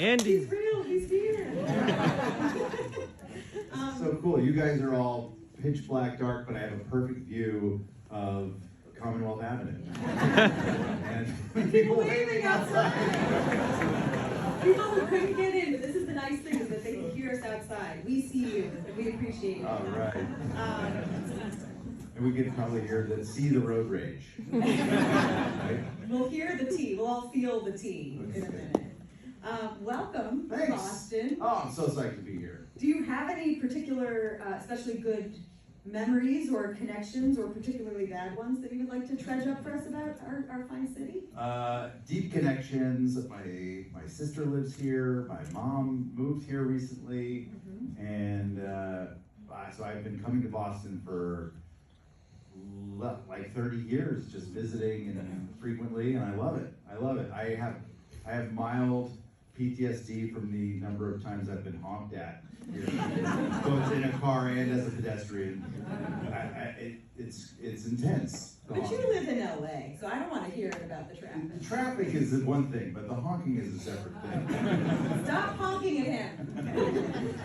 Andy. He's real, he's here. So cool. You guys are all pitch black dark, but I have a perfect view of Commonwealth Avenue. And People waving outside. People who couldn't get in, but this is the nice thing, is that they can hear us outside. We see you, and we appreciate it. All right. And we can probably see the road rage. Right? We'll hear the tea. We'll all feel the tea in a minute. Welcome to Boston. Oh, I'm so psyched to be here. Do you have any particular, especially good memories or connections, or particularly bad ones, that you would like to trudge up for us about our fine city? Deep connections. My sister lives here. My mom moved here recently, and so I've been coming to Boston for like 30 years, just visiting and frequently, and I love it. I love it. I have mild PTSD from the number of times I've been honked at here, both in a car and as a pedestrian. It's intense. But you live in LA, so I don't want to hear about the traffic. The traffic is one thing, but the honking is a separate thing. Stop honking at him.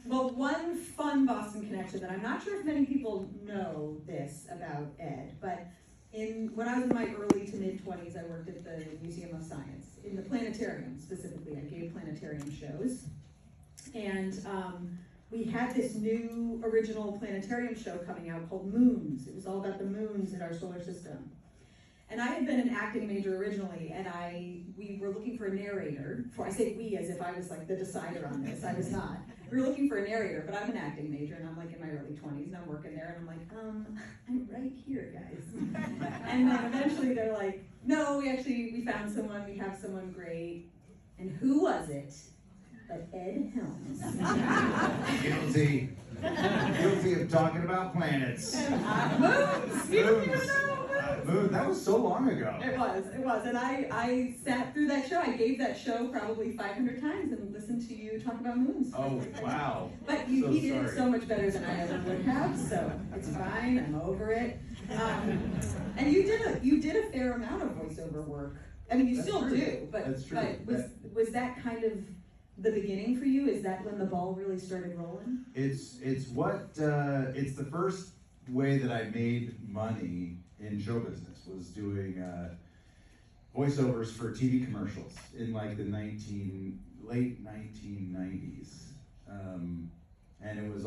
Well, one fun Boston connection that I'm not sure if many people know this about Ed, but when I was in my early to mid 20s, I worked at the Museum of Science, in the planetarium specifically. I gave planetarium shows, and we had this new original planetarium show coming out called Moons. It was all about the moons in our solar system. And I had been an acting major originally, and we were looking for a narrator. I say we as if I was like the decider on this. I was not. We were looking for a narrator, but I'm an acting major, and I'm like in my early 20s, and I'm working there, and I'm like, I'm right here, guys. And then eventually they're like, no, we found someone, we have someone great. And who was it but Ed Helms? Guilty of talking about planets. Moons! You don't even know! Moon, that was so long ago. It was. And I sat through that show. I gave that show probably 500 times and listened to you talk about moons. Oh, wow. But he did it so much better than I ever would have, so it's fine. I'm over it. And you did a fair amount of voiceover work. I mean, you still do, but was that kind of the beginning for you? Is that when the ball really started rolling? It's the first way that I made money in show business, was doing voiceovers for TV commercials in like the late 1990s. And it was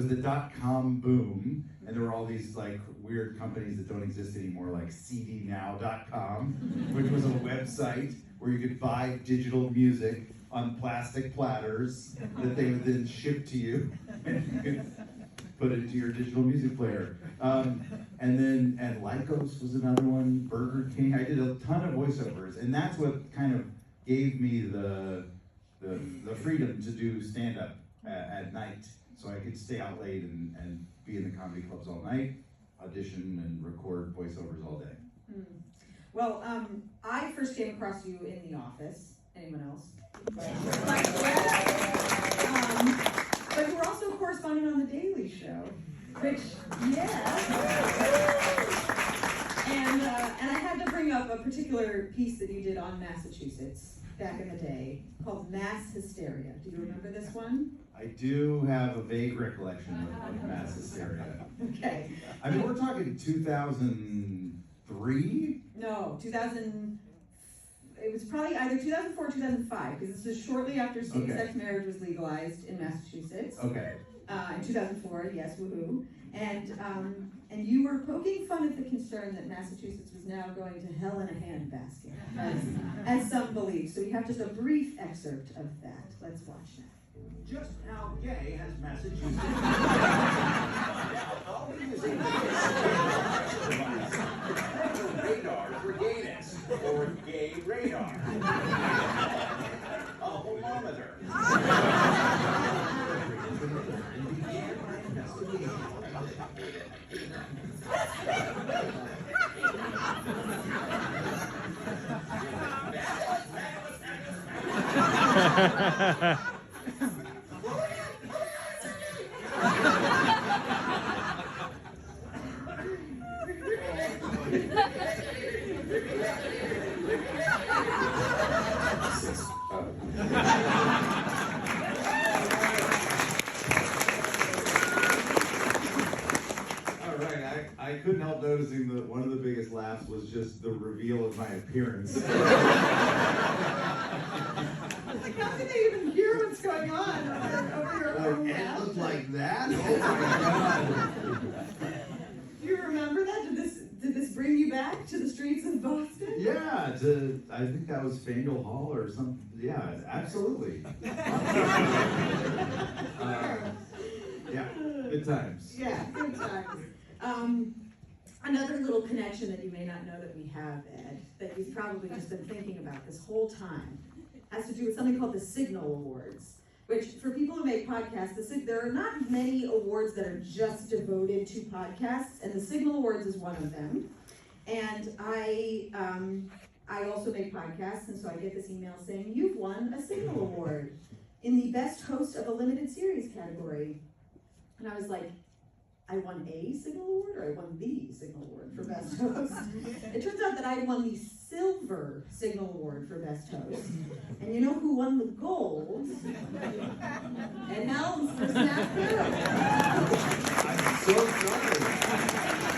the .com boom, and there were all these like weird companies that don't exist anymore, like cdnow.com, which was a website where you could buy digital music on plastic platters that they would then ship to you, and you could put it into your digital music player. And Lycos was another one, Burger King. I did a ton of voiceovers, and that's what kind of gave me the freedom to do stand-up at night. So I could stay out late and be in the comedy clubs all night, audition and record voiceovers all day. Well, I first came across you in The Office. Anyone else? But you were also a correspondent on The Daily Show, which, And I had to bring up a particular piece that you did on Massachusetts back in the day called Mass Hysteria. Do you remember this one? I do have a vague recollection of mass hysteria. Okay. I mean, we're talking 2003? No, 2000. It was probably either 2004 or 2005, because this is shortly after same-sex marriage was legalized in Massachusetts. Okay. In 2004, yes, woohoo. And you were poking fun at the concern that Massachusetts was now going to hell in a handbasket, as some believe. So we have just a brief excerpt of that. Let's watch that. Just how gay has Massachusetts been? Radar for gayness, or gay radar. A homometer. All right, I couldn't help noticing that one of the biggest laughs was just the reveal of my appearance. Like, how did they even hear what's going on over your own It mouth? looked like that? Oh my God. Do you remember that? Did this bring you back to the streets of Boston? Yeah, I think that was Faneuil Hall or something. Yeah, absolutely. Yeah, good times. Yeah, good times. Another little connection that you may not know that we have, Ed, that you've probably just been thinking about this whole time, has to do with something called the Signal Awards, which for people who make podcasts, there are not many awards that are just devoted to podcasts, and the Signal Awards is one of them. And I also make podcasts, and so I get this email saying, you've won a Signal Award in the Best Host of a Limited Series category. And I was like, I won a Signal Award, or I won the Signal Award for Best Host? It turns out that I won the Silver Signal Award for Best Host. And you know who won the gold? And Helms for SNAFU. I'm so sorry.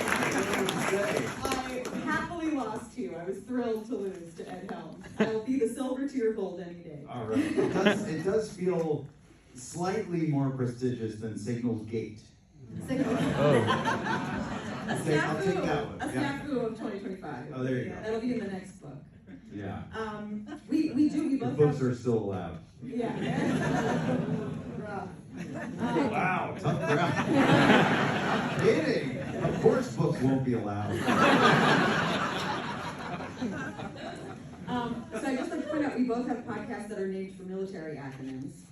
I don't know what to say. I happily lost to you. I was thrilled to lose to Ed Helms. I will be the silver to your gold any day. All right. It does feel slightly more prestigious than Signal's Gate. Signal. I'll take that one. A SNAFU of 2025. Oh, there you go. That'll be in the next book. Yeah. We The both books have, are still allowed. yeah. Rough. Wow, tough crowd. Kidding. Of course books won't be allowed. So I just like to point out, we both have podcasts that are named for military acronyms.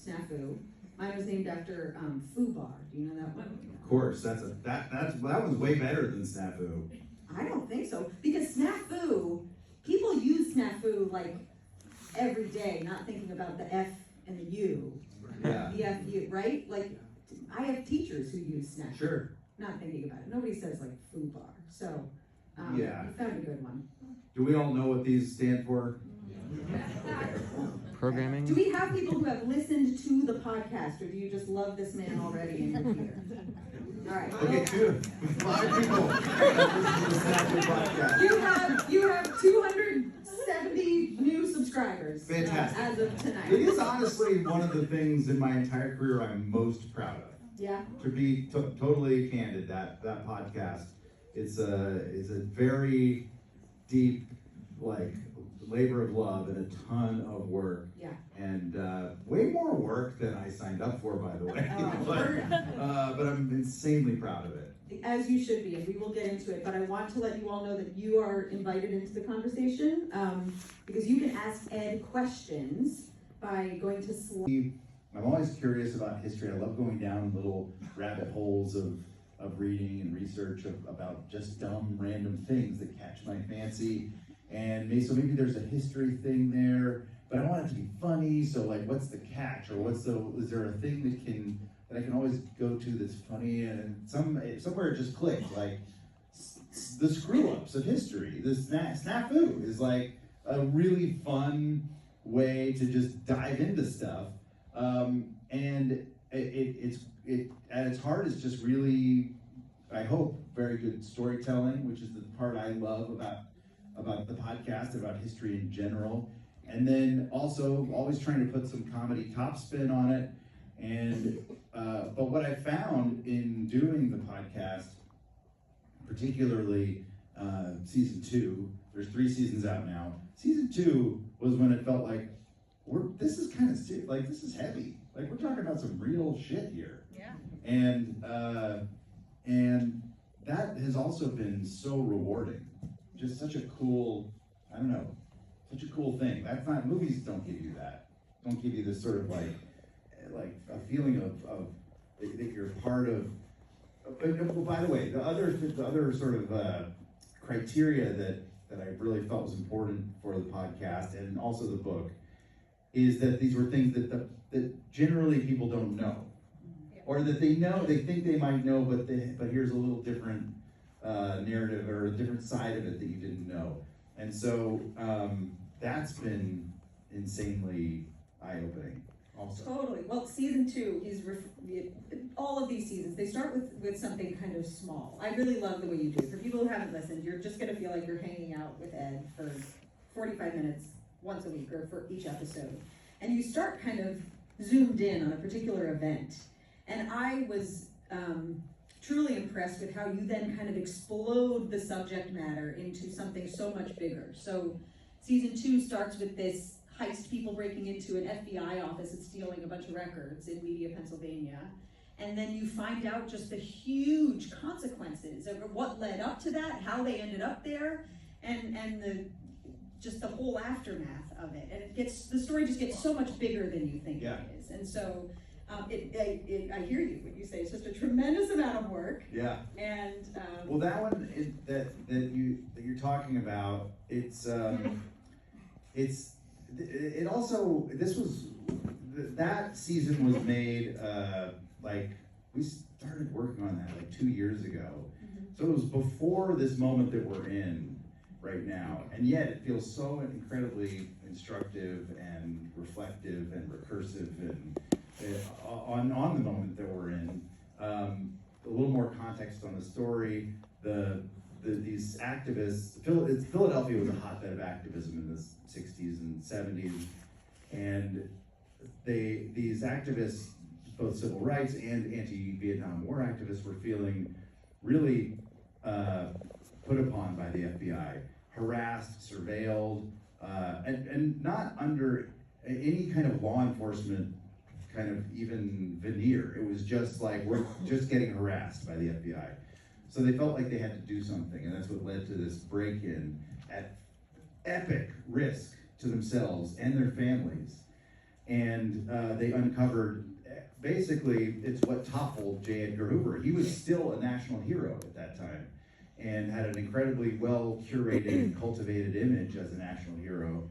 SNAFU. Mine was named after FUBAR. Do you know that one? Of course, that one's way better than SNAFU. I don't think so, because SNAFU, people use SNAFU like every day, not thinking about the F and the U. Yeah. The FU, right? Like, I have teachers who use SNAFU. Sure. Not thinking about it. Nobody says like FUBAR. So, Yeah. you found a good one. Do we all know what these stand for? Programming? Do we have people who have listened to the podcast, or do you just love this man already and you're here? All right. Okay, 5 people that listen to the SNAFU podcast. You have 270 new subscribers. Fantastic. As of tonight. It is honestly one of the things in my entire career I'm most proud of. Yeah. To be totally candid, that podcast, it's a very deep, like, labor of love and a ton of work. Yeah. And way more work than I signed up for, by the way. But I'm insanely proud of it. As you should be, and we will get into it, but I want to let you all know that you are invited into the conversation, because you can ask Ed questions by going to I'm always curious about history. I love going down little rabbit holes of reading and research about just dumb, random things that catch my fancy. And maybe there's a history thing there, but I want it to be funny. So like, what's the catch, or is there a thing that I can always go to that's funny? And somewhere it just clicks. Like the screw ups of history. The SNAFU is like a really fun way to just dive into stuff. And it's at its heart is just really, I hope, very good storytelling, which is the part I love about the podcast, about history in general. And then also always trying to put some comedy top spin on it. And but what I found in doing the podcast, particularly season 2, there's 3 seasons out now. Season 2 was when it felt like this is kind of serious, like this is heavy. Like we're talking about some real shit here. Yeah. And that has also been so rewarding. Just such a cool, I don't know, such a cool thing. That's not, movies don't give you that. Don't give you this sort of like a feeling of that you're part of. But by the way, the other sort of criteria that I really felt was important for the podcast and also the book is that these were things that generally people don't know, or that they think they might know, but here's a little different narrative or a different side of it that you didn't know. And so that's been insanely eye-opening also. Totally. Well, season 2, all of these seasons, they start with something kind of small. I really love the way you do it. For people who haven't listened, you're just going to feel like you're hanging out with Ed for 45 minutes once a week or for each episode. And you start kind of zoomed in on a particular event. And I was truly impressed with how you then kind of explode the subject matter into something so much bigger. So season 2 starts with this heist, people breaking into an FBI office and stealing a bunch of records in Media, Pennsylvania. And then you find out just the huge consequences of what led up to that, how they ended up there, and the whole aftermath of it. And the story just gets so much bigger than you think it is. And so I hear you when you say it's just a tremendous amount of work. Yeah. And well, that one that you're talking about, it also, that season was made, we started working on that like 2 years ago. Mm-hmm. So it was before this moment that we're in right now. And yet it feels so incredibly instructive and reflective and recursive and on the moment that we're in. A little more context on the story. These activists, Philadelphia was a hotbed of activism in the 60s and 70s, and these activists, both civil rights and anti-Vietnam War activists, were feeling really put upon by the FBI, harassed, surveilled, and not under any kind of law enforcement kind of even veneer. It was just like, we're just getting harassed by the FBI. So they felt like they had to do something, and that's what led to this break-in at epic risk to themselves and their families. And they uncovered, basically, it's what toppled J. Edgar Hoover. He was still a national hero at that time and had an incredibly well-curated and cultivated image as a national hero.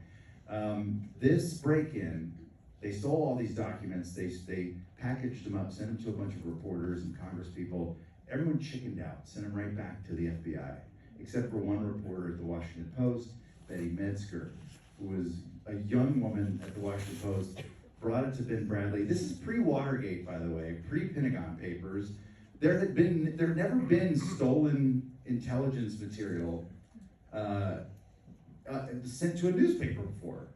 This break-in, they stole all these documents, they packaged them up, sent them to a bunch of reporters and congresspeople. Everyone chickened out, sent them right back to the FBI, except for one reporter at the Washington Post, Betty Metzger, who was a young woman at the Washington Post, brought it to Ben Bradley. This is pre-Watergate, by the way, pre-Pentagon Papers. There had never been stolen intelligence material sent to a newspaper before.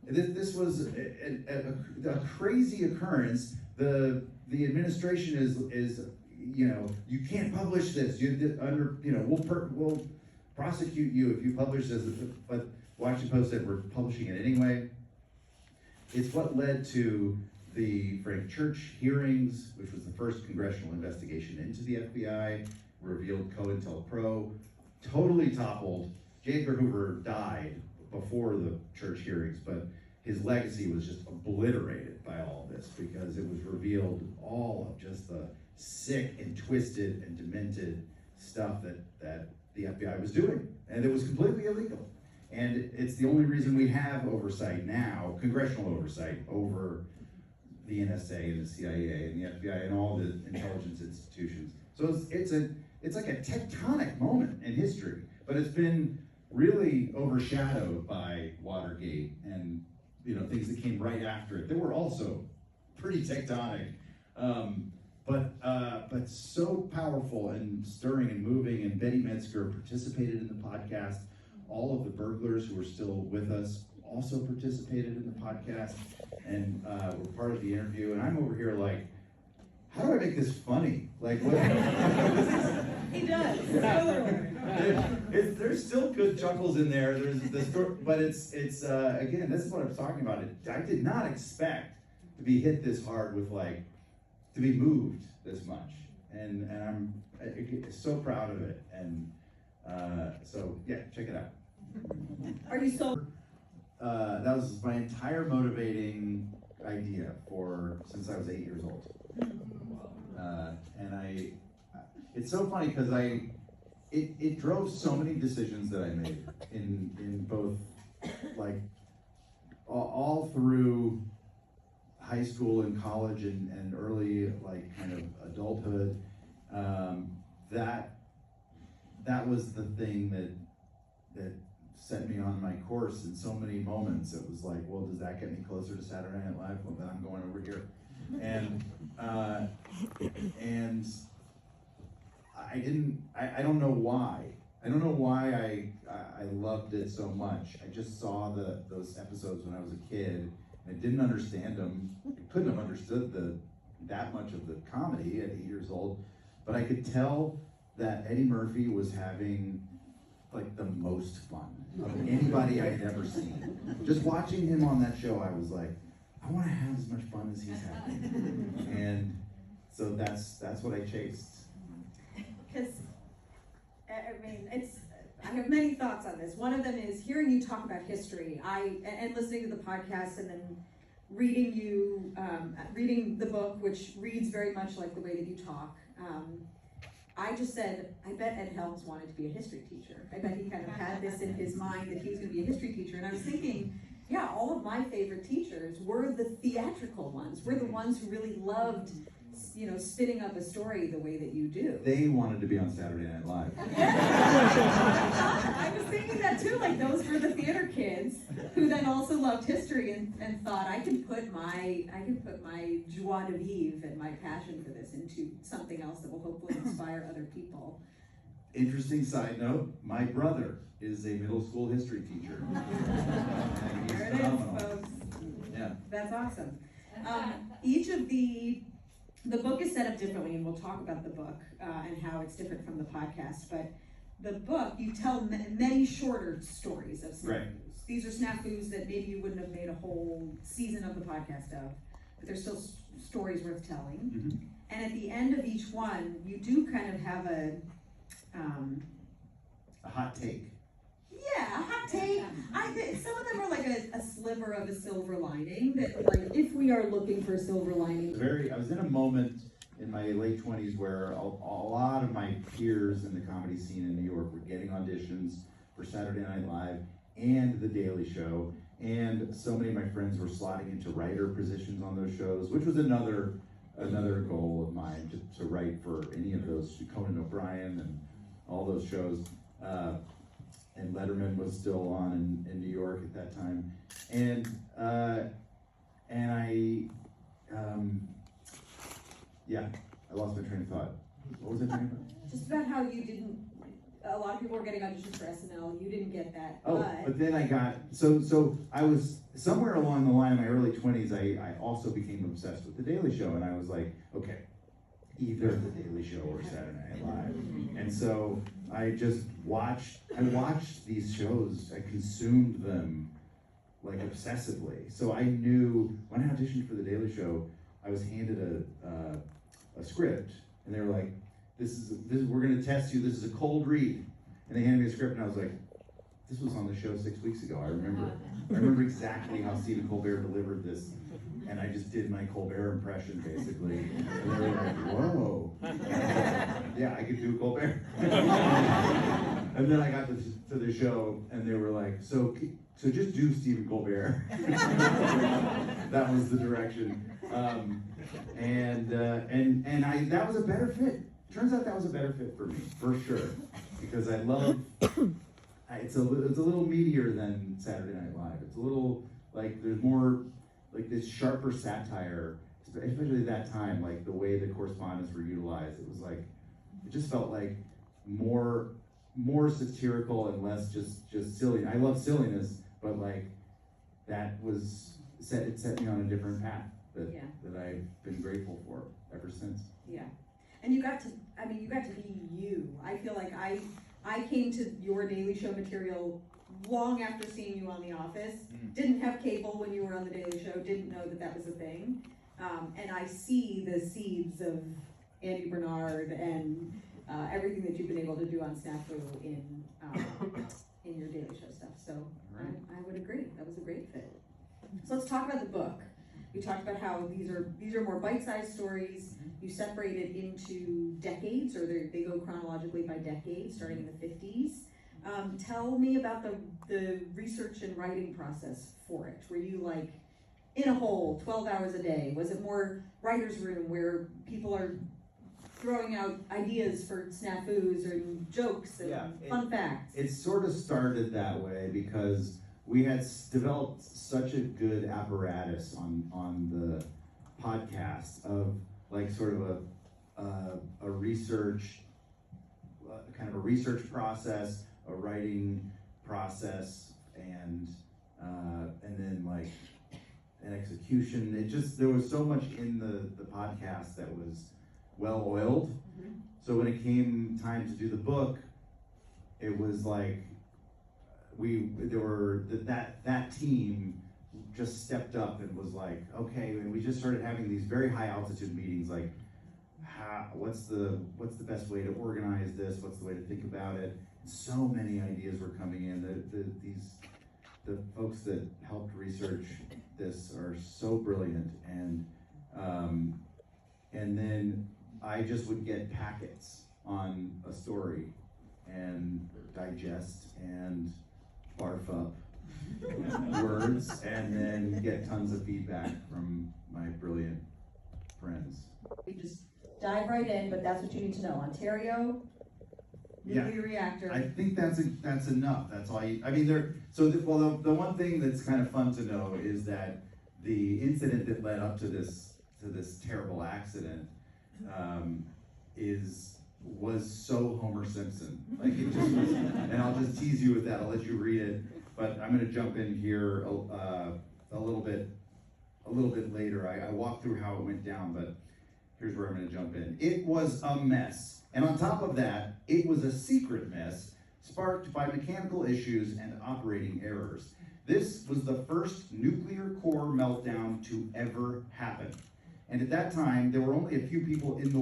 This was a crazy occurrence. The administration is you can't publish this. We'll prosecute you if you publish this. But Washington Post said we're publishing it anyway. It's what led to the Frank Church hearings, which was the first congressional investigation into the FBI, revealed COINTELPRO, totally toppled. J. Edgar Hoover died before the Church hearings, but his legacy was just obliterated by all of this because it was revealed all of just the sick and twisted and demented stuff that the FBI was doing, and it was completely illegal. And it's the only reason we have oversight now, congressional oversight over the NSA and the CIA and the FBI and all the intelligence institutions. So it's like a tectonic moment in history, but it's been really overshadowed by Watergate and things that came right after it. They were also pretty tectonic, but so powerful and stirring and moving. And Betty Metzger participated in the podcast. All of the burglars who are still with us also participated in the podcast and were part of the interview. And I'm over here like, how do I make this funny? Like, what? He does. There's still good chuckles in there. There's the story, but it's again, this is what I'm talking about. I did not expect to be hit this hard with to be moved this much, and I'm so proud of it. And so yeah, check it out. Are you so? That was my entire motivating idea since I was 8 years old. And it's so funny because it drove so many decisions that I made in both all through high school and college and early kind of adulthood. That was the thing that sent me on my course in so many moments. It was like, well, does that get me closer to Saturday Night Live? Well, then I'm going over here. And I don't know why. I don't know why I loved it so much. I just saw those episodes when I was a kid. I didn't understand them. I couldn't have understood that much of the comedy at 8 years old, but I could tell that Eddie Murphy was having like the most fun of anybody I'd ever seen. Just watching him on that show, I was like, I want to have as much fun as he's having. And so that's what I chased. Because, I mean, I have many thoughts on this. One of them is hearing you talk about history, and listening to the podcast, and then reading the book, which reads very much like the way that you talk. I just said, I bet Ed Helms wanted to be a history teacher. I bet he kind of had this in his mind that he was going to be a history teacher. And I was thinking, yeah, all of my favorite teachers were the theatrical ones. Were the ones who really loved, spinning up a story the way that you do. They wanted to be on Saturday Night Live. I was thinking that too, like those were the theater kids who then also loved history and thought I can put my joie de vivre and my passion for this into something else that will hopefully inspire other people. Interesting side note, my brother is a middle school history teacher. And he's There it is, phenomenal. folks. Yeah. That's awesome. Each of the book is set up differently, and we'll talk about the book and how it's different from the podcast. But the book, you tell many shorter stories of snafus. Right. These are snafus that maybe you wouldn't have made a whole season of the podcast of, but they're still stories worth telling. Mm-hmm. And at the end of each one, you do kind of have a hot take. Yeah, a hot take. Some of them are like a sliver of a silver lining. That, like, if we are looking for silver linings. I was in a moment in my late 20s where a lot of my peers in the comedy scene in New York were getting auditions for Saturday Night Live and The Daily Show, and so many of my friends were slotting into writer positions on those shows, which was another goal of mine, to write for any of those, Conan O'Brien and all those shows. And Letterman was still on in New York at that time, and I lost my train of thought. What was I talking about? Just about how you didn't. A lot of people were getting auditions for SNL. You didn't get that. Oh, but then I got so I was somewhere along the line in my early 20s. I also became obsessed with The Daily Show, and I was like, okay, either The Daily Show or Saturday Night Live. And so I watched these shows, I consumed them like obsessively. So I knew when I auditioned for The Daily Show, I was handed a script, and they were like, we're gonna test you, this is a cold read. And they handed me a script, and I was like, this was on the show 6 weeks ago, I remember exactly how Stephen Colbert delivered this. And I just did my Colbert impression, basically. And they were like, whoa. Yeah, I could do Colbert. And then I got to the show, and they were like, so just do Stephen Colbert. That was the direction. That was a better fit. Turns out that was a better fit for me, for sure. Because I love, it's a little meatier than Saturday Night Live. It's a little, like, there's more, like this sharper satire, especially at that time, like the way the correspondents were utilized. It was like, it just felt like more satirical and less just silly. I love silliness, but like that it set me on a different path that I've been grateful for ever since. Yeah, and you got to be you. I feel like I came to your Daily Show material long after seeing you on The Office. Didn't have cable when you were on The Daily Show, didn't know that was a thing. And I see the seeds of Andy Bernard and everything that you've been able to do on SNAFU in your Daily Show stuff. So I would agree, that was a great fit. So let's talk about the book. We talked about how these are more bite-sized stories. You separate it into decades, or they go chronologically by decades, starting in the 50s. Tell me about the research and writing process for it. Were you like in a hole 12 hours a day? Was it more writer's room where people are throwing out ideas for snafus and jokes and fun facts. It sort of started that way because we had developed such a good apparatus on the podcast of like sort of a research, kind of a research process, a writing process, and then like an execution. There was so much in the podcast that was well oiled. Mm-hmm. So when it came time to do the book, it was like that team just stepped up and was like, okay, and we just started having these very high altitude meetings, like what's the best way to organize this? What's the way to think about it? So many ideas were coming in. The folks that helped research this are so brilliant, and then I just would get packets on a story and digest and barf up words, and then get tons of feedback from my brilliant friends. You just dive right in, but that's what you need to know. Ontario, nuclear reactor. I think that's enough. That's all you, I mean, the one thing that's kind of fun to know is that the incident that led up to this terrible accident was so Homer Simpson. Like it just was, and I'll just tease you with that. I'll let you read it, but I'm going to jump in here a little bit later. I walked through how it went down, but here's where I'm going to jump in. It was a mess, and on top of that, it was a secret mess sparked by mechanical issues and operating errors. This was the first nuclear core meltdown to ever happen. And at that time, there were only a few people in the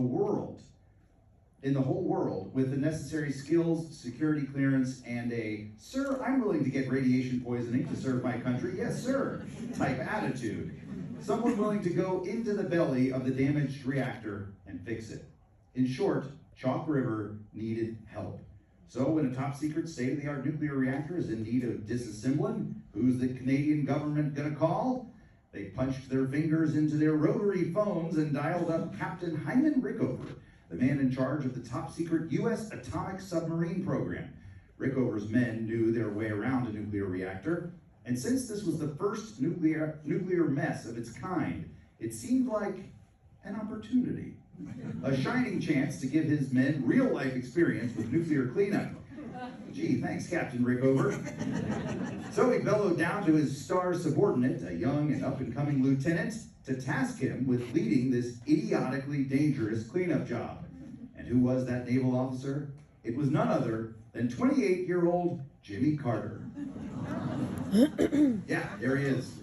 whole world, with the necessary skills, security clearance, and a, "Sir, I'm willing to get radiation poisoning to serve my country, yes sir," type attitude. Someone willing to go into the belly of the damaged reactor and fix it. In short, Chalk River needed help. So when a top secret state-of-the-art nuclear reactor is in need of disassembling, who's the Canadian government gonna call? They punched their fingers into their rotary phones and dialed up Captain Hyman Rickover, the man in charge of the top secret U.S. atomic submarine program. Rickover's men knew their way around a nuclear reactor, and since this was the first nuclear mess of its kind, it seemed like an opportunity. A shining chance to give his men real-life experience with nuclear cleanup. Gee, thanks, Captain Rickover. So he bellowed down to his star subordinate, a young and up-and-coming lieutenant, to task him with leading this idiotically dangerous cleanup job. And who was that naval officer? It was none other than 28-year-old Jimmy Carter. Yeah, there he is.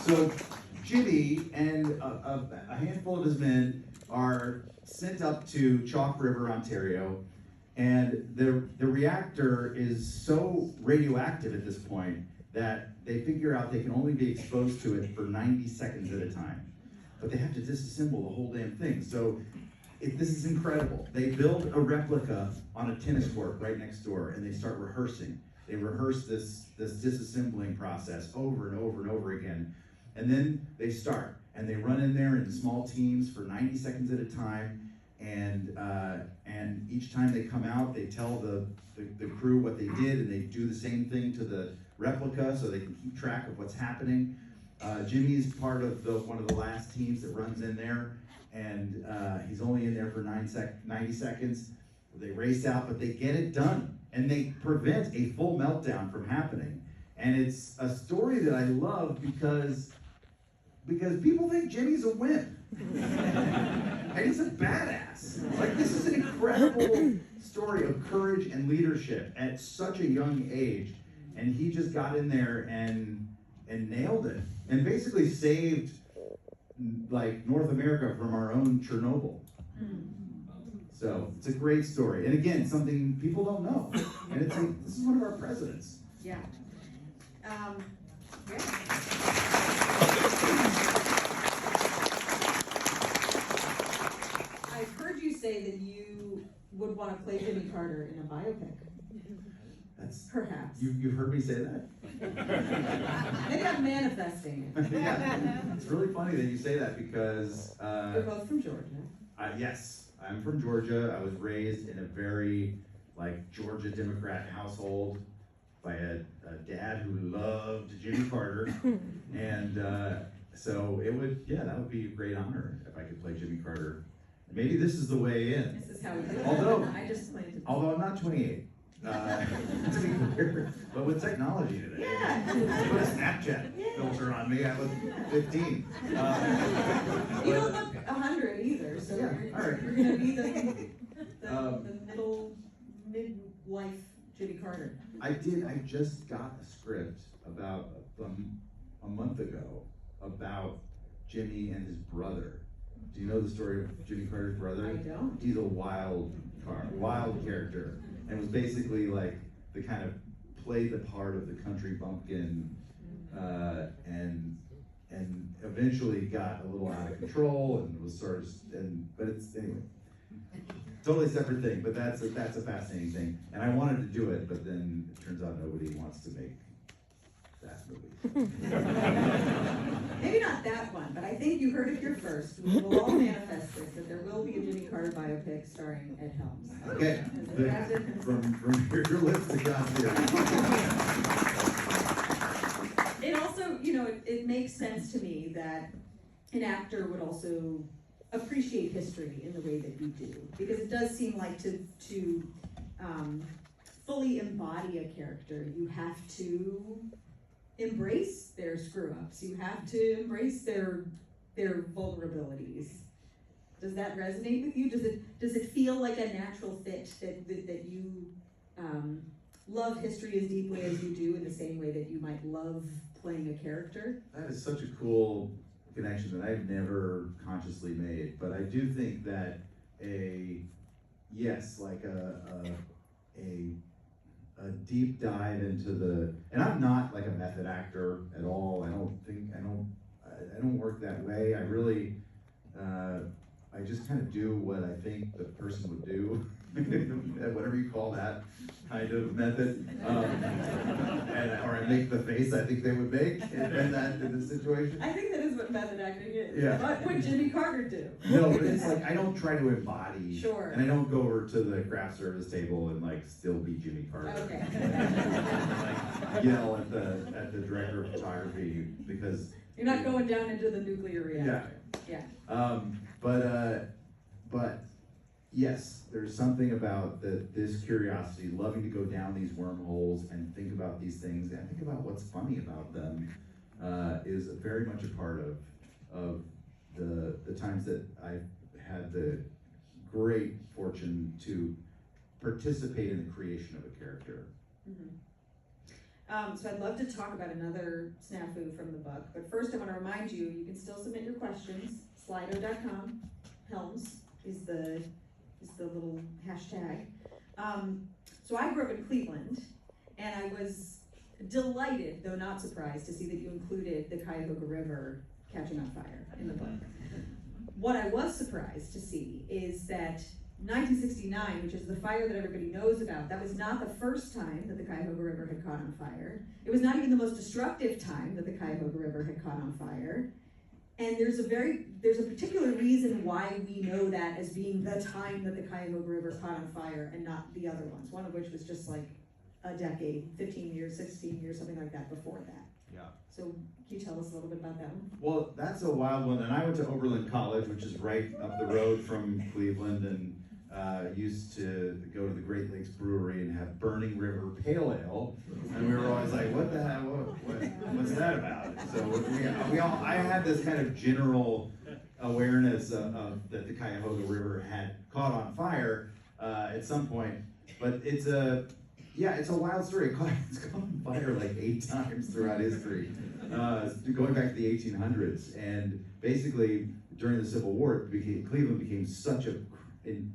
So Jimmy and a handful of his men are sent up to Chalk River, Ontario, and the reactor is so radioactive at this point that they figure out they can only be exposed to it for 90 seconds at a time. But they have to disassemble the whole damn thing. So this is incredible. They build a replica on a tennis court right next door, and they start rehearsing. They rehearse this disassembling process over and over and over again. And then they start, and they run in there in small teams for 90 seconds at a time. And each time they come out, they tell the crew what they did, and they do the same thing to the replica so they can keep track of what's happening. Jimmy's part of one of the last teams that runs in there, and he's only in there for 90 seconds. They race out, but they get it done, and they prevent a full meltdown from happening. And it's a story that I love because people think Jimmy's a wimp. And he's a badass. Like, this is an incredible story of courage and leadership at such a young age. And he just got in there and nailed it. And basically saved, like, North America from our own Chernobyl. So, it's a great story. And again, something people don't know. And this is one of our presidents. Yeah. I've heard you say that you would want to play Jimmy Carter in a biopic. That's, Perhaps. you've heard me say that? Maybe I'm manifesting it. Yeah, it's really funny that you say that because, We're both from Georgia. yes, I'm from Georgia. I was raised in a very, like, Georgia Democrat household by a dad who loved Jimmy Carter. And so it would, yeah, that would be a great honor if I could play Jimmy Carter. Maybe this is the way in. This is how we do it. Although- I just planted. Although I'm not 28. To be clear, but with technology today, Yeah. put a Snapchat Yeah. filter on me, I look 15. You don't look 100 either, so Yeah, you're, all right. you're gonna be the Um, midlife Jimmy Carter. I just got a script about a month ago about Jimmy and his brother. Do you know the story of Jimmy Carter's brother? I don't. He's a wild character, and was basically like the kind of played the part of the country bumpkin, and eventually got a little out of control and was sort of, but it's anyway. Totally separate thing, but that's a fascinating thing, and I wanted to do it, but then it turns out nobody wants to make that movie. Maybe not that one, but I think you heard it here first. We will all manifest this, that there will be a Jimmy Carter biopic starring Ed Helms. Okay, from your lips to God's ears. It also, it makes sense to me that an actor would also appreciate history in the way that you do, because it does seem like to fully embody a character, you have to embrace their screw-ups. You have to embrace their vulnerabilities. Does that resonate with you? Does it feel like a natural fit that you love history as deeply as you do, in the same way that you might love playing a character? That is such a cool connection that I've never consciously made, but I do think that a deep dive into and I'm not like a method actor at all. I don't work that way. I really, I just kind of do what I think the person would do, whatever you call that kind of method, or I make the face I think they would make in the situation. I think that is what method acting is. Yeah. What would Jimmy Carter do? No, but it's like I don't try to embody. Sure. And I don't go over to the craft service table and like still be Jimmy Carter. Okay. Like yell at the director of photography because You're not going down into the nuclear reactor. Yeah. But yes, there's something about this curiosity, loving to go down these wormholes and think about these things and think about what's funny about them, is very much a part of the times that I've had the great fortune to participate in the creation of a character. Mm-hmm. So I'd love to talk about another snafu from the book, but first I want to remind you, you can still submit your questions. Slido.com. Helms is the little hashtag. So I grew up in Cleveland, and I was delighted, though not surprised, to see that you included the Cuyahoga River catching on fire in the book. What I was surprised to see is that 1969, which is the fire that everybody knows about, that was not the first time that the Cuyahoga River had caught on fire. It was not even the most destructive time that the Cuyahoga River had caught on fire. And there's a particular reason why we know that as being the time that the Cuyahoga River caught on fire and not the other ones, one of which was just like a decade, 15 years, 16 years, something like that before that. Yeah. So can you tell us a little bit about that one? Well, that's a wild one. And I went to Oberlin College, which is right up the road from Cleveland, and used to go to the Great Lakes Brewery and have Burning River Pale Ale. And we were always like, what the hell, what's that about? So I had this kind of general awareness of that the Cuyahoga River had caught on fire at some point. But it's a wild story. It's caught on fire like 8 times throughout history, going back to the 1800s. And basically, during the Civil War, Cleveland became such a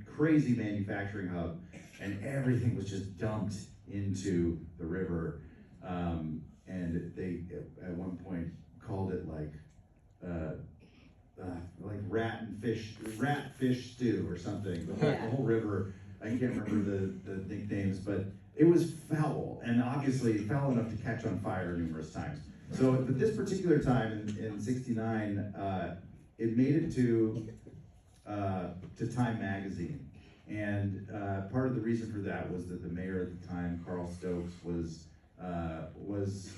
crazy manufacturing hub, and everything was just dumped into the river. And they, at one point, called it like rat fish stew or something. The whole river. I can't remember the nicknames, but it was foul, obviously fell enough to catch on fire numerous times. So, but this particular time in '69, it made it to Time magazine. And part of the reason for that was that the mayor at the time, Carl Stokes, that was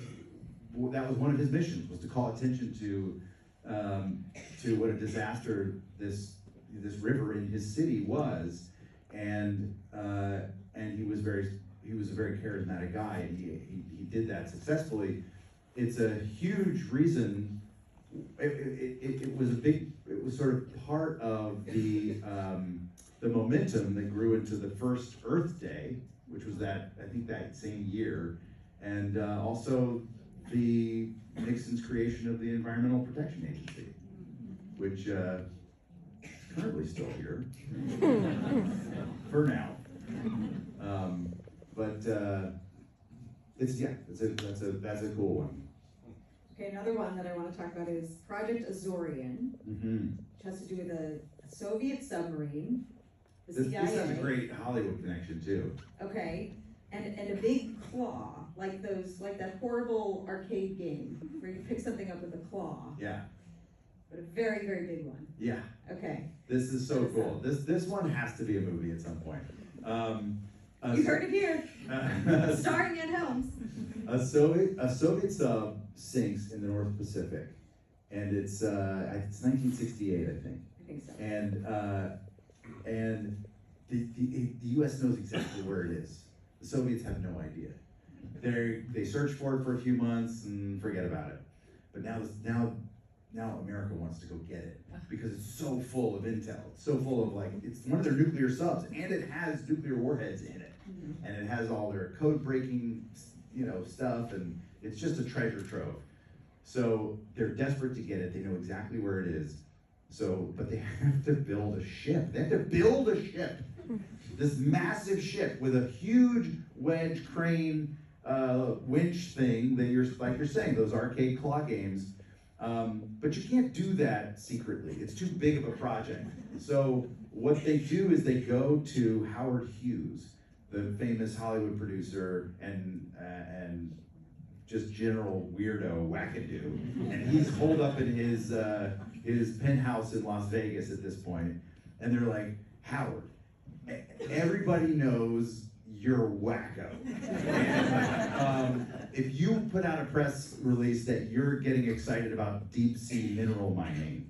one of his missions, was to call attention to what a disaster this river in his city was, and he was a very charismatic guy, and he did that successfully. It's a huge reason. It was sort of part of the momentum that grew into the first Earth Day, which was that same year, and also the Nixon's creation of the Environmental Protection Agency, which is currently still here for now. That's a cool one. Okay, another one that I want to talk about is Project Azorian, which has to do with a Soviet submarine, the CIA. This has a great Hollywood connection too. Okay, and a big claw, like that horrible arcade game where you pick something up with a claw. Yeah. But a very, very big one. Yeah. Okay. This is so cool. This one has to be a movie at some point. You heard it here. Starring at Helms. A Soviet sub sinks in the North Pacific, and it's 1968, I think. I think so. And the U.S. knows exactly where it is. The Soviets have no idea. They search for it for a few months and forget about it. But now America wants to go get it because it's so full of intel. It's so full of it's one of their nuclear subs, and it has nuclear warheads in it, and it has all their code breaking, stuff, and it's just a treasure trove. So they're desperate to get it. They know exactly where it is. But they have to build a ship. They have to build a ship. This massive ship with a huge wedge crane winch thing that you're saying, those arcade claw games. But you can't do that secretly. It's too big of a project. So what they do is they go to Howard Hughes, the famous Hollywood producer and just general weirdo wackadoo, and he's holed up in his penthouse in Las Vegas at this point, and they're like, Howard, everybody knows you're wacko. And, if you put out a press release that you're getting excited about deep sea mineral mining,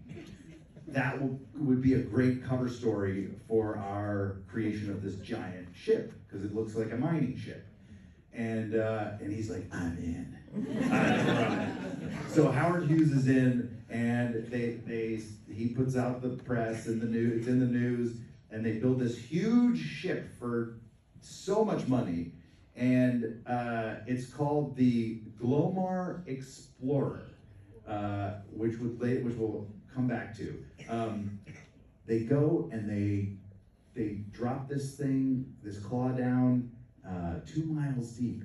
that would be a great cover story for our creation of this giant ship, because it looks like a mining ship. And he's like, I'm in. So Howard Hughes is in, and he puts out the press and the news. It's in the news, and they build this huge ship for so much money, and it's called the Glomar Explorer, which we'll come back to. They go and they drop this claw down 2 miles deep,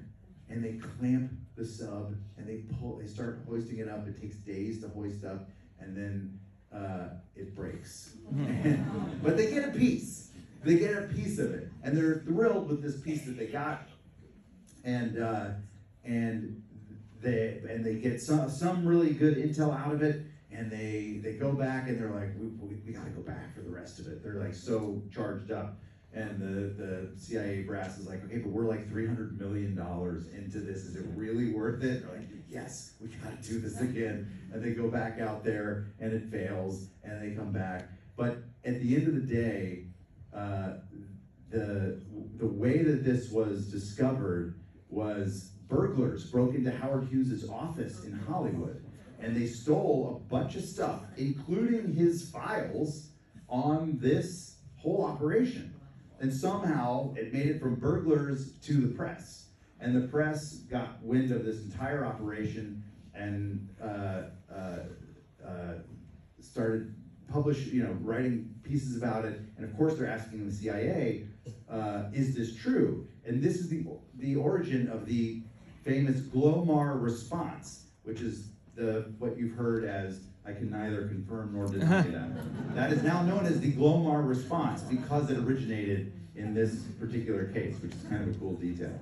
and they clamp the sub, and they start hoisting it up. It takes days to hoist up, and then it breaks. But they get a piece. They get a piece of it, and they're thrilled with this piece that they got, and they get some really good intel out of it, and they go back and they're like, we got to go back for the rest of it. They're like so charged up, and the CIA brass is like, okay, but we're like $300 million into this. Is it really worth it? They're like, yes, we got to do this again. And they go back out there, and it fails, and they come back. But at the end of the day, the way that this was discovered was burglars broke into Howard Hughes' office in Hollywood, and they stole a bunch of stuff, including his files on this whole operation. And somehow it made it from burglars to the press, and the press got wind of this entire operation and started writing pieces about it. And of course they're asking the CIA, is this true? And this is the origin of the famous Glomar response, which is what you've heard as, I can neither confirm nor deny that. That is now known as the Glomar response because it originated in this particular case, which is kind of a cool detail.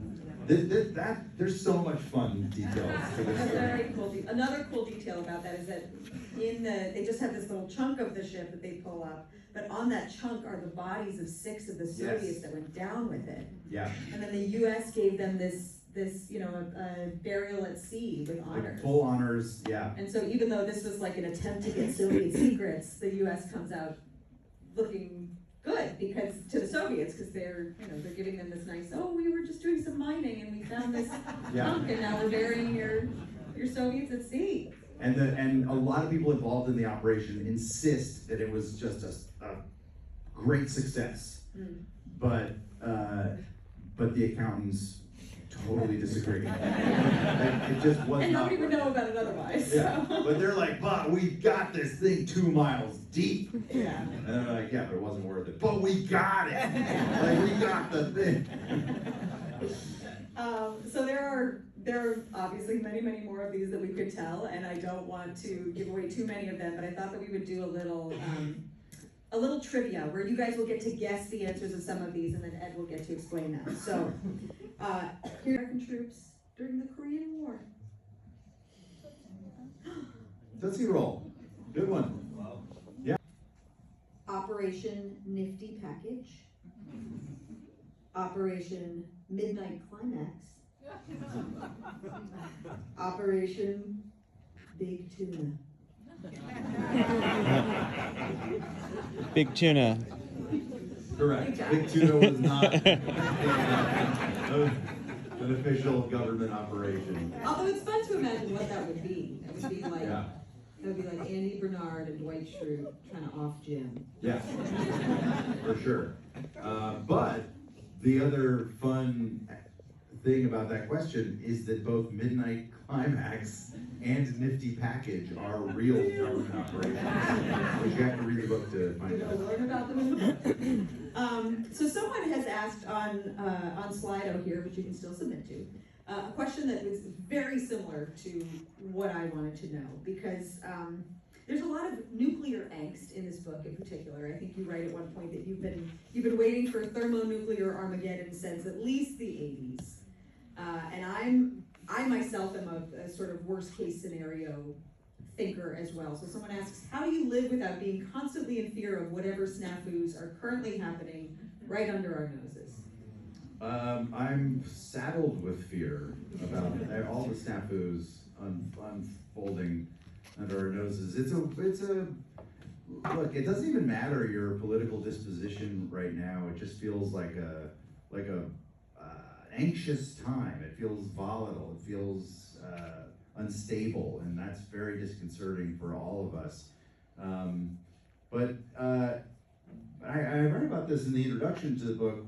There's so much fun details to this story. Very cool. Another cool detail about that is that they just have this little chunk of the ship that they pull up, but on that chunk are the bodies of 6 of the Soviets that went down with it. Yeah. And then the U.S. gave them this a burial at sea with honors. Full honors, yeah. And so even though this was like an attempt to get Soviet secrets, the U.S. comes out looking good because to the Soviets, because they're giving them this nice, oh, we were just doing some mining and we found this junk and now we're burying your Soviets at sea. And a lot of people involved in the operation insist that it was just a great success. But the accountants totally disagree. It just was and not. Nobody would know about it otherwise. Yeah, but they're like, but we got this thing 2 miles deep. Yeah. And they're like, yeah, but it wasn't worth it. But we got it. Like we got the thing. So there are obviously many more of these that we could tell, and I don't want to give away too many of them, but I thought that we would do a little trivia where you guys will get to guess the answers of some of these, and then Ed will get to explain them. So, American troops during the Korean War. Tootsie Roll. Good one. Yeah. Operation Nifty Package. Operation Midnight Climax. Operation Big Tuna. Big tuna. Correct. Big Tuna was not an official government operation. Although it's fun to imagine what that would be. It would be like Yeah. It would be like Andy Bernard and Dwight Schrute kind of off Jim. Yeah, for sure. But the other fun thing about that question is that both Midnight Climax and Nifty Package are real government operations, which you have to read the book to find We'll out. learn about them in the book. So someone has asked on Slido here, which you can still submit to, a question that was very similar to what I wanted to know, because there's a lot of nuclear angst in this book in particular. I think you write at one point that you've been waiting for thermonuclear Armageddon since at least the 80s. And I myself am a sort of worst case scenario thinker as well. So someone asks, how do you live without being constantly in fear of whatever SNAFUs are currently happening right under our noses? I'm saddled with fear about all the SNAFUs unfolding under our noses. Look, it doesn't even matter your political disposition right now. It just feels like a anxious time. It feels volatile. It feels unstable, and that's very disconcerting for all of us. But I read about this in the introduction to the book.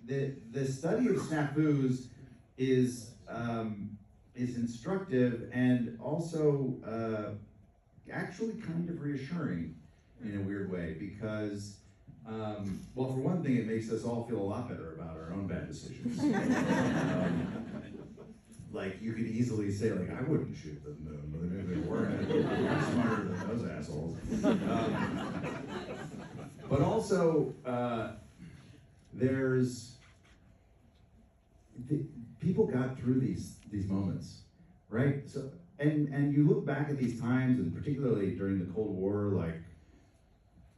The study of SNAFUs is instructive and also actually kind of reassuring in a weird way, because well, for one thing, it makes us all feel a lot better about our own bad decisions. Like, you could easily say, like, I wouldn't shoot the moon with a nuclear warhead. I'm smarter than those assholes. But also, people got through these moments, right? So, and you look back at these times, and particularly during the Cold War, like,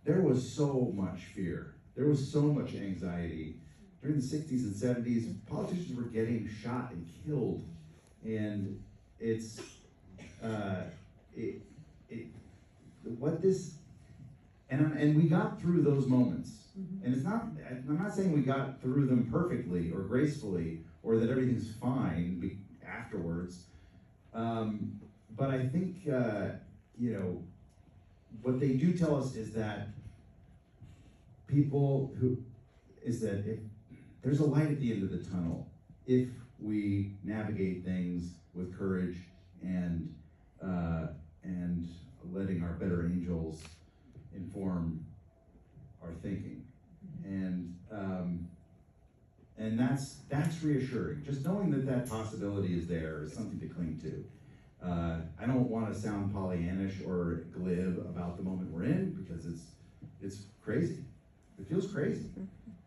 there was so much fear. There was so much anxiety. During the 60s and 70s, politicians were getting shot and killed. And and we got through those moments. And I'm not saying we got through them perfectly or gracefully, or that everything's fine afterwards. But I think, what they do tell us is that if there's a light at the end of the tunnel, if we navigate things with courage and letting our better angels inform our thinking, and that's reassuring. Just knowing that possibility is there is something to cling to. I don't want to sound Pollyannish or glib about the moment we're in, because it's crazy. It feels crazy.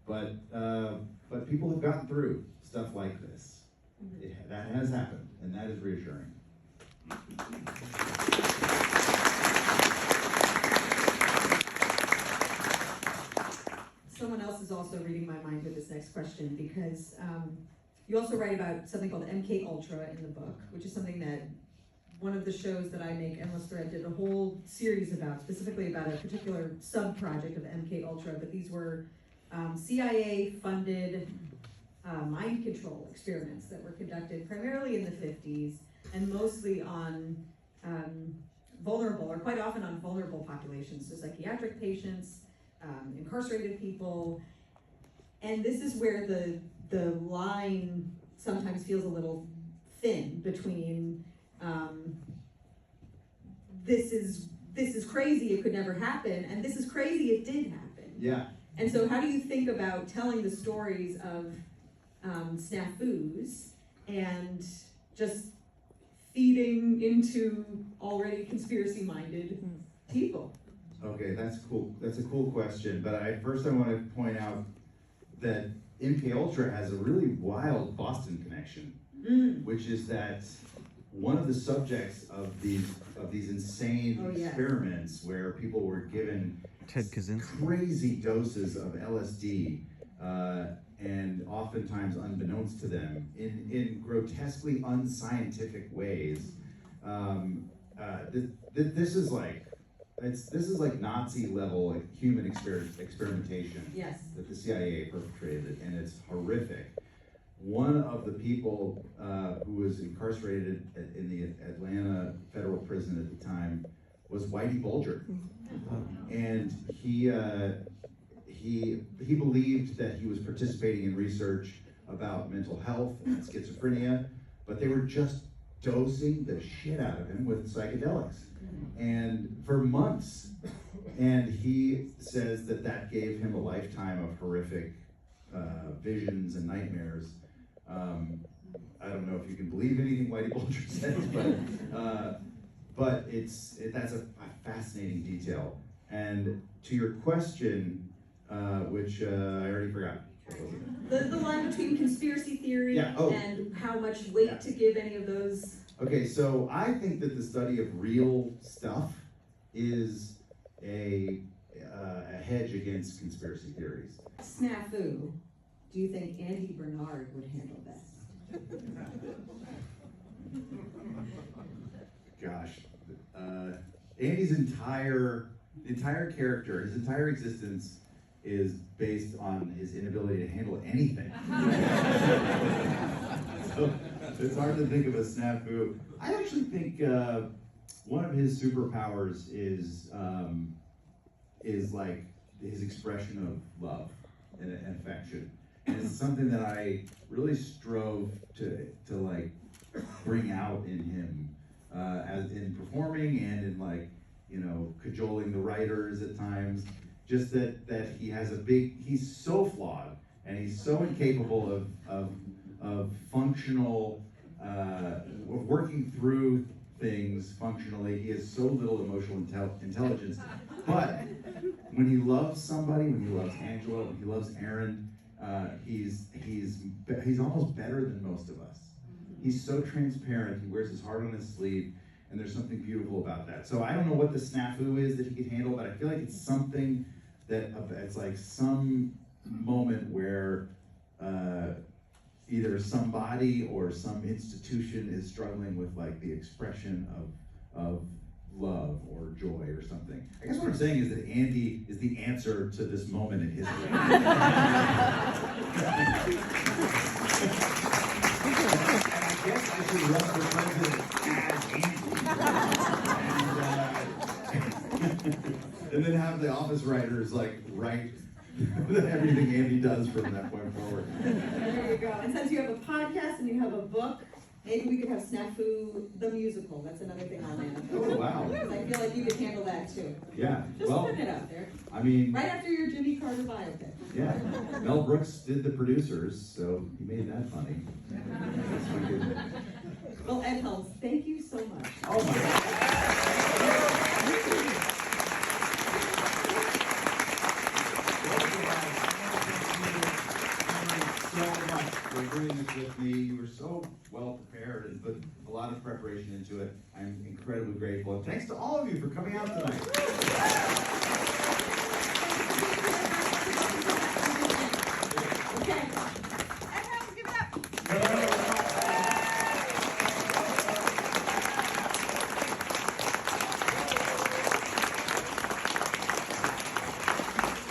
but people have gotten through stuff like this. That has happened, and that is reassuring. Someone else is also reading my mind with this next question, because you also write about something called MK Ultra in the book, which is something that one of the shows that I make, Endless Thread, did a whole series about, specifically about a particular sub-project of MK Ultra, but these were CIA-funded mind control experiments that were conducted primarily in the 50s, and mostly on vulnerable, or quite often on vulnerable populations, so psychiatric patients, incarcerated people, and this is where the line sometimes feels a little thin between this is crazy, it could never happen, and this is crazy, it did happen. Yeah. And so how do you think about telling the stories of SNAFUs and just feeding into already conspiracy-minded people? Okay, that's cool. That's a cool question. But first I want to point out that MK Ultra has a really wild Boston connection, which is that one of the subjects of these insane experiments where people were given Ted Kaczynski. crazy doses of LSD, and oftentimes unbeknownst to them, in grotesquely unscientific ways. This is like Nazi level human experimentation that the CIA perpetrated, and it's horrific. One of the people who was incarcerated in the Atlanta federal prison at the time was Whitey Bulger, and he believed that he was participating in research about mental health and schizophrenia, but they were just dosing the shit out of him with psychedelics, and for months. And he says that gave him a lifetime of horrific visions and nightmares. I don't know if you can believe anything Whitey Bulger says, but that's a fascinating detail. And to your question, which I already forgot. The line between conspiracy theory and how much weight to give any of those. Okay, so I think that the study of real stuff is a hedge against conspiracy theories. SNAFU, do you think Andy Bernard would handle best? Gosh, Andy's entire character, his entire existence is based on his inability to handle anything. So it's hard to think of a snafu. I actually think one of his superpowers is like his expression of love and affection. And it's something that I really strove to like bring out in him, as in performing and in like, cajoling the writers at times. Just that he has he's so flawed and he's so incapable of functional, of working through things functionally. He has so little emotional intelligence. But when he loves somebody, when he loves Angela, when he loves Aaron, he's almost better than most of us. He's so transparent. He wears his heart on his sleeve, and there's something beautiful about that. So I don't know what the snafu is that he could handle, but I feel like it's something that it's like some moment where either somebody or some institution is struggling with like the expression of love or joy or something. I guess what I'm saying is that Andy is the answer to this moment in history. I guess I should run for president as Andy. And then have the office writers like write everything Andy does from that point forward. There you go. And since you have a podcast and you have a book, maybe we could have SNAFU the musical. That's another thing I'll land. Oh, wow. I feel like you could handle that too. Yeah. Just putting it out there. I mean, right after your Jimmy Carter biopic. Yeah. Mel Brooks did the producers, so he made that funny. That's my good. Well, Ed Helms, thank you so much. Oh my God. for doing this with me. You were so well prepared and put a lot of preparation into it. I'm incredibly grateful. And thanks to all of you for coming out tonight. Okay. Everyone give it up.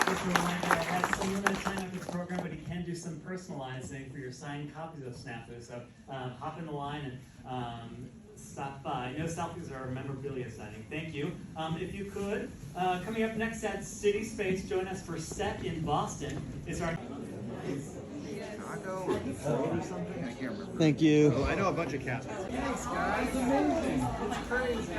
Just a reminder, I had some limited time on this program, but you can do some personalizing for your signed copies of SNAFU. So hop in the line and stop by. No selfies or memorabilia signing. Thank you. If you could, coming up next at City Space, join us for Set in Boston. It's our Taco or something? I can't remember. Thank you. Oh, I know a bunch of cats. Thanks, guys. Amazing. It's crazy.